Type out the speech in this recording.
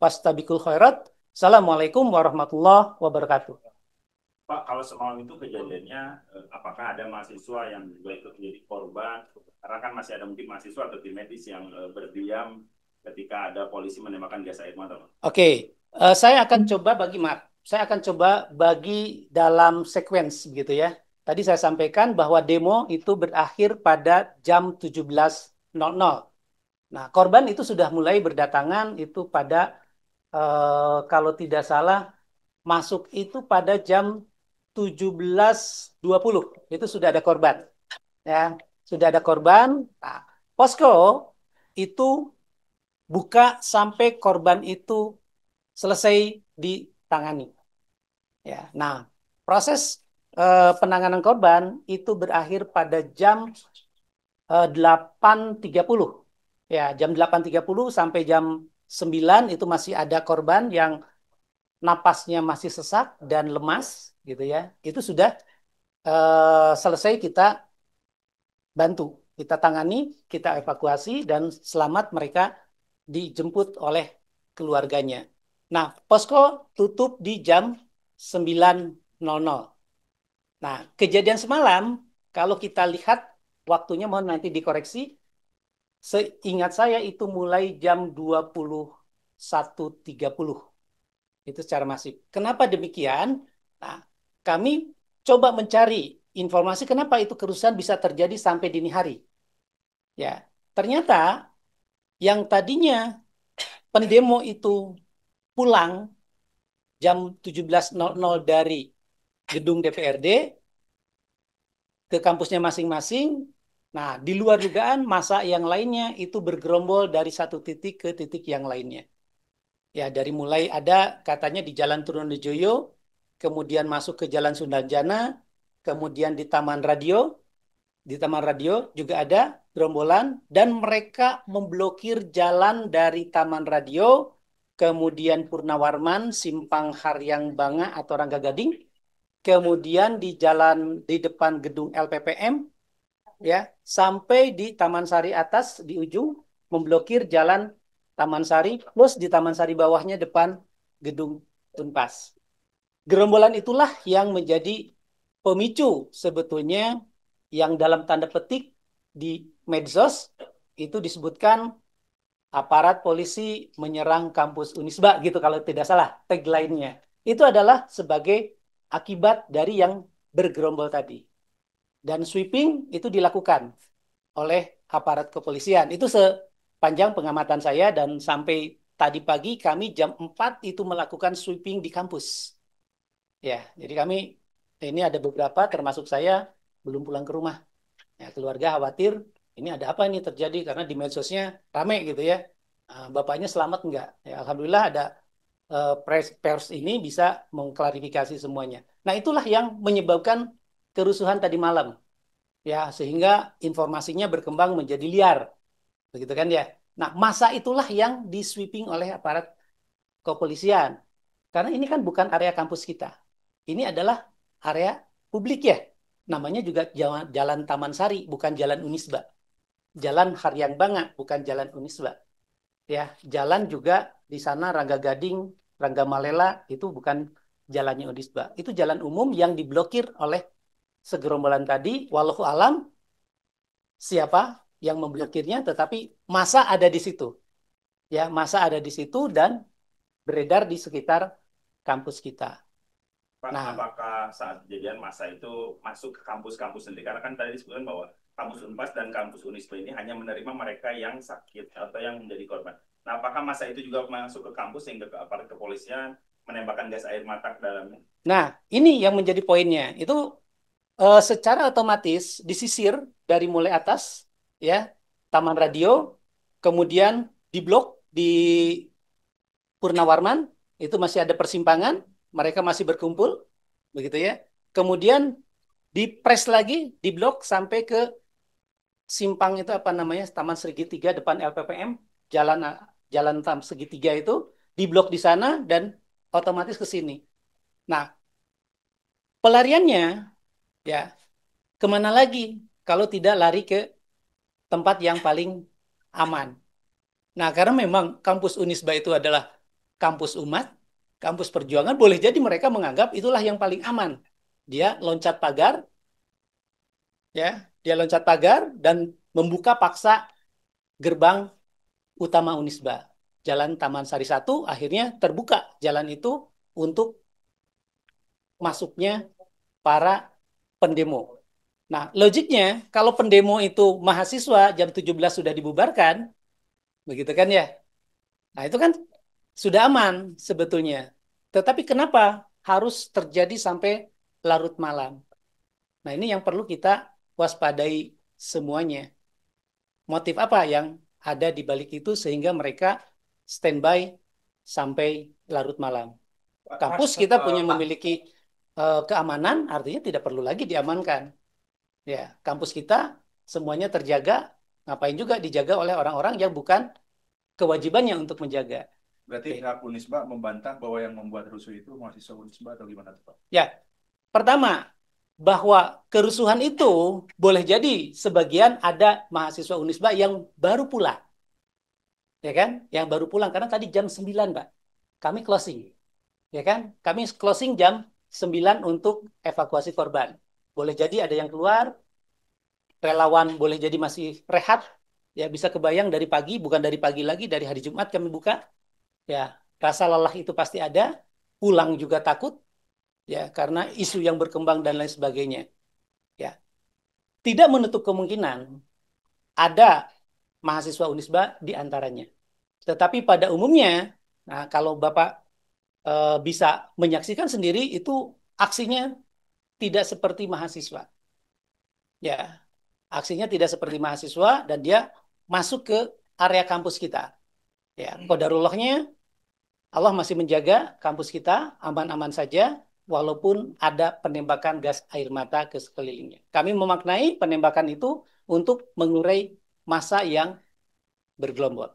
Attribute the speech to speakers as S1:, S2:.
S1: Fastabiqul khairat. Assalamualaikum warahmatullahi wabarakatuh.
S2: Pak, kalau semalam itu kejadiannya, apakah ada mahasiswa yang juga ikut menjadi korban? Karena kan masih ada mungkin mahasiswa atau tim medis yang berdiam ketika ada polisi menembakkan gas air mata, Pak.
S1: Oke, saya akan coba bagi maaf. Saya akan coba bagi dalam sequence begitu ya. Tadi saya sampaikan bahwa demo itu berakhir pada jam 17.00. Nah, korban itu sudah mulai berdatangan itu pada kalau tidak salah masuk itu pada jam 17.20. Itu sudah ada korban. Ya, sudah ada korban. Nah, posko itu buka sampai korban itu selesai ditangani. Ya, nah proses penanganan korban itu berakhir pada jam 8.30. Ya, jam 8.30 sampai jam 9 itu masih ada korban yang napasnya masih sesak dan lemas gitu ya. Itu sudah selesai kita bantu, kita tangani, kita evakuasi dan selamat mereka dijemput oleh keluarganya. Nah, posko tutup di jam 9.00. Nah, kejadian semalam, kalau kita lihat waktunya mohon nanti dikoreksi, seingat saya itu mulai jam 21.30. Itu secara masif. Kenapa demikian? Nah, kami coba mencari informasi kenapa itu kerusuhan bisa terjadi sampai dini hari. Ya, ternyata yang tadinya pendemo itu pulang jam 17.00 dari gedung DPRD ke kampusnya masing-masing. Nah, di luar dugaan, masa yang lainnya itu bergerombol dari satu titik ke titik yang lainnya. Ya, dari mulai ada katanya di Jalan Trunojoyo, kemudian masuk ke Jalan Sundanjana, kemudian di Taman Radio juga ada gerombolan, dan mereka memblokir jalan dari Taman Radio, kemudian Purnawarman, Simpang Haryang Banga atau Rangga Gading, kemudian di jalan di depan gedung LPPM, ya, sampai di Taman Sari atas di ujung memblokir jalan Taman Sari plus di Taman Sari bawahnya depan gedung Tunpas. Gerombolan itulah yang menjadi pemicu sebetulnya yang dalam tanda petik di medsos itu disebutkan aparat polisi menyerang kampus Unisba gitu kalau tidak salah tagline-nya. Itu adalah sebagai akibat dari yang bergerombol tadi. Dan sweeping itu dilakukan oleh aparat kepolisian. Itu sepanjang pengamatan saya dan sampai tadi pagi kami jam 4 itu melakukan sweeping di kampus. Ya, jadi kami ini ada beberapa termasuk saya belum pulang ke rumah. Ya, keluarga khawatir ini ada apa ini terjadi karena di medsosnya rame gitu ya. Bapaknya selamat enggak? Ya, alhamdulillah ada pers ini bisa mengklarifikasi semuanya. Nah, itulah yang menyebabkan kerusuhan tadi malam. Ya, sehingga informasinya berkembang menjadi liar. Begitu kan ya? Nah, masa itulah yang di sweeping oleh aparat kepolisian. Karena ini kan bukan area kampus kita. Ini adalah area publik ya. Namanya juga jalan Taman Sari, bukan Jalan Unisba. Jalan Haryang Banga, bukan Jalan Unisba. Ya, jalan juga di sana Rangga Gading, Rangga Malela itu bukan jalannya Unisba. Itu jalan umum yang diblokir oleh segerombolan tadi. Walau alam siapa yang memblokirnya, tetapi masa ada di situ. Ya, masa ada di situ dan beredar di sekitar kampus kita.
S2: Pak,
S1: Nah,
S2: apakah saat kejadian masa itu masuk ke kampus-kampus sendiri? Karena kan tadi disebutkan bahwa kampus Unpas dan kampus Unisba ini hanya menerima mereka yang sakit atau yang menjadi korban. Nah, apakah masa itu juga masuk ke kampus sehingga ke aparat kepolisian menembakkan gas air mata ke dalamnya?
S1: nah, ini yang menjadi poinnya. Itu secara otomatis disisir dari mulai atas, ya, Taman Radio, kemudian di blok di Purnawarman itu masih ada persimpangan, mereka masih berkumpul, begitu ya. Kemudian dipres lagi di blok sampai ke simpang itu apa namanya Taman Segitiga depan LPPM, jalan jalan Taman Segitiga itu di blok di sana dan otomatis ke sini. Nah, pelariannya ya kemana lagi kalau tidak lari ke tempat yang paling aman. Nah, karena memang kampus Unisba itu adalah kampus umat, kampus perjuangan, boleh jadi mereka menganggap itulah yang paling aman. Dia loncat pagar, ya, dia loncat pagar dan membuka paksa gerbang utama Unisba. Jalan Taman Sari 1 akhirnya terbuka jalan itu untuk masuknya para pendemo. Nah, logiknya kalau pendemo itu mahasiswa jam 17 sudah dibubarkan, begitu kan ya? Nah, itu kan sudah aman sebetulnya. Tetapi kenapa harus terjadi sampai larut malam? Nah, ini yang perlu kita waspadai semuanya. Motif apa yang ada di balik itu sehingga mereka standby sampai larut malam.
S2: Mas,
S1: Kampus kita punya memiliki keamanan, artinya tidak perlu lagi diamankan. Ya, kampus kita semuanya terjaga, ngapain juga dijaga oleh orang-orang yang bukan kewajibannya untuk menjaga.
S3: Berarti
S1: Oke.
S3: pihak Unisba membantah bahwa yang membuat rusuh itu mahasiswa Unisba atau gimana tuh Pak?
S1: Ya, pertama, bahwa kerusuhan itu boleh jadi sebagian ada mahasiswa Unisba yang baru pulang. Ya kan? Yang baru pulang, karena tadi jam 9, Pak. Kami closing. Ya kan? Kami closing jam 9 untuk evakuasi korban. Boleh jadi ada yang keluar, relawan boleh jadi masih rehat. Ya, bisa kebayang dari pagi, bukan dari pagi lagi, dari hari Jumat kami buka. Ya, rasa lelah itu pasti ada. Pulang juga takut, ya, karena isu yang berkembang dan lain sebagainya. Ya, tidak menutup kemungkinan ada mahasiswa Unisba di antaranya. Tetapi pada umumnya, nah kalau Bapak bisa menyaksikan sendiri, itu aksinya tidak seperti mahasiswa. Ya, aksinya tidak seperti mahasiswa dan dia masuk ke area kampus kita. Ya, qadarullahnya Allah masih menjaga kampus kita aman-aman saja walaupun ada penembakan gas air mata ke sekelilingnya. Kami memaknai penembakan itu untuk mengurai massa yang bergelombol.